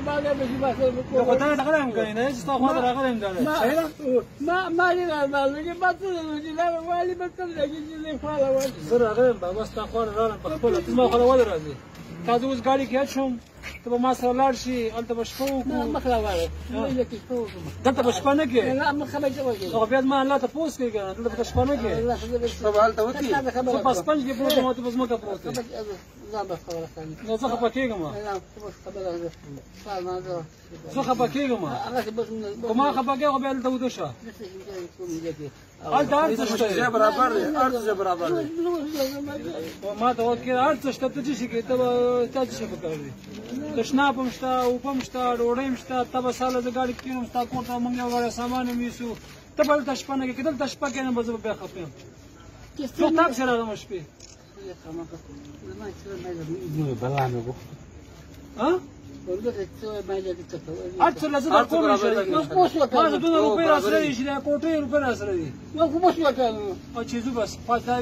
بعد بشي بس خو ته راغلی یم کنې نه چې ستا خوا ته راغلی یم دا صحیح ده ما دې راغلی ما ته چې دا والي به تل لګي چې خوا راوړي زه راغلی یم بابا ستا خوا نه راغلم په خپله ته زما خوا ته ولې راځې تا زه اوس ګاډي کې اچ شوم ته به ما سره لاړ شي هلته به شپه وکړو مخ راوړی دلته به شپه نه کوې لا مخ به جوړ خو بیا زما الله ته پوس کوي که نه دلته به شپه نه کوې ته به هلته وتې زه په سپنج کې پروت یم او ته په ځمکه پروت یې لا بس خبره کوي نو زه خفه کېږم زه خفه کېږم خو ما خفه کېږم خو بیا هلته وده شه هلته هر څه شته برابر دی هر څه برابر دی ما ته وکړه هر څه شته ته څه شي کوې ته به تا څه شي پکار دي تشناب هم شته اوبه هم شته ډوډۍ هم شته ته به سهله زه ګاډي کې کېنم ستا کور ته موږ یو غاړه سامان هم یوسو ته به هلته شپه نه کوې که دلته شپه کښېنم به زه به بیا خفه یم څو تا پسې راغلم شپې هر څه له زه در کوم ما زه دونه روپۍ راسره دي چې د کوټې روپۍ راسره دي نو خو مه شو او چې زو بس پاتې